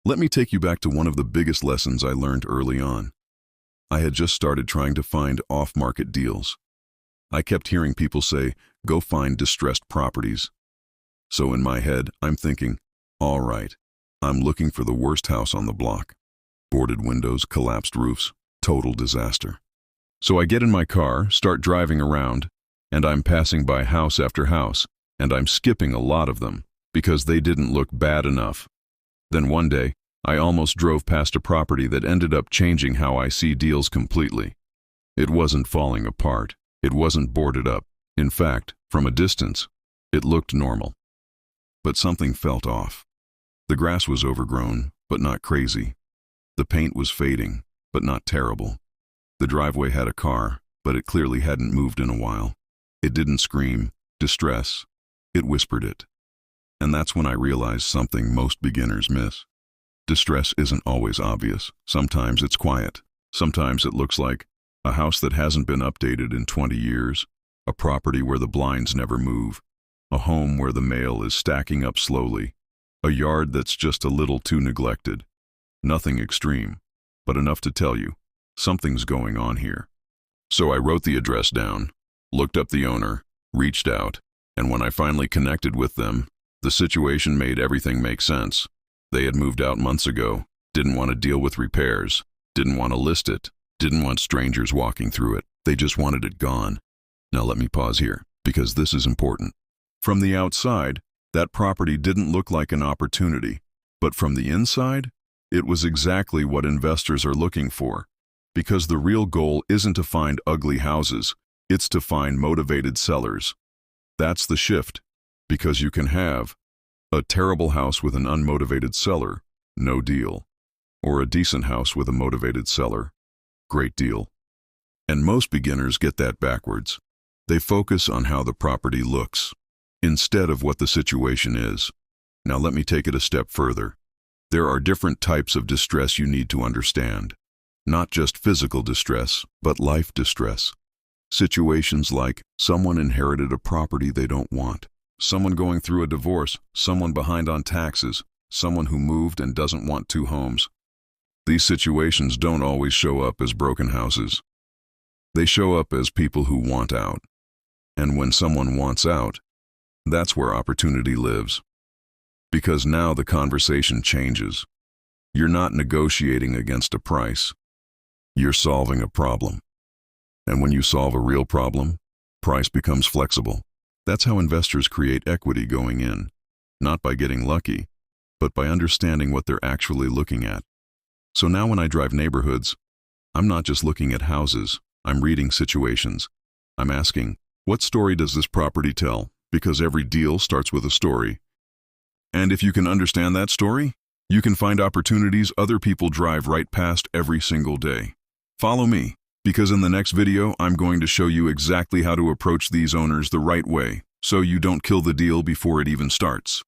Let me take you back to one of the biggest lessons I learned early on. I had just started trying to find off-market deals. I kept hearing people say, go find distressed properties. So in my head, I'm thinking, all right, I'm looking for the worst house on the block. Boarded windows, collapsed roofs, total disaster. So I get in my car, start driving around, and I'm passing by house after house, and I'm skipping a lot of them because they didn't look bad enough. Then one day, I almost drove past a property that ended up changing how I see deals completely. It wasn't falling apart. It wasn't boarded up. In fact, from a distance, it looked normal. But something felt off. The grass was overgrown, but not crazy. The paint was fading, but not terrible. The driveway had a car, but it clearly hadn't moved in a while. It didn't scream distress. It whispered it. And that's when I realized something most beginners miss. Distress isn't always obvious. Sometimes it's quiet. Sometimes it looks like a house that hasn't been updated in 20 years, a property where the blinds never move, a home where the mail is stacking up slowly, a yard that's just a little too neglected. Nothing extreme, but enough to tell you, something's going on here. So I wrote the address down, looked up the owner, reached out, and when I finally connected with them, the situation made everything make sense. They had moved out months ago, didn't want to deal with repairs, didn't want to list it, didn't want strangers walking through it. They just wanted it gone. Now let me pause here, because this is important. From the outside, that property didn't look like an opportunity, but from the inside, it was exactly what investors are looking for. Because the real goal isn't to find ugly houses, it's to find motivated sellers. That's the shift, because you can have a terrible house with an unmotivated seller, no deal. Or a decent house with a motivated seller, great deal. And most beginners get that backwards. They focus on how the property looks, instead of what the situation is. Now let me take it a step further. There are different types of distress you need to understand. Not just physical distress, but life distress. Situations like someone inherited a property they don't want, someone going through a divorce, someone behind on taxes, someone who moved and doesn't want two homes. These situations don't always show up as broken houses. They show up as people who want out. And when someone wants out, that's where opportunity lives. Because now the conversation changes. You're not negotiating against a price. You're solving a problem. And when you solve a real problem, price becomes flexible. That's how investors create equity going in, not by getting lucky, but by understanding what they're actually looking at. So now when I drive neighborhoods, I'm not just looking at houses, I'm reading situations. I'm asking, what story does this property tell? Because every deal starts with a story. And if you can understand that story, you can find opportunities other people drive right past every single day. Follow me, because in the next video, I'm going to show you exactly how to approach these owners the right way, so you don't kill the deal before it even starts.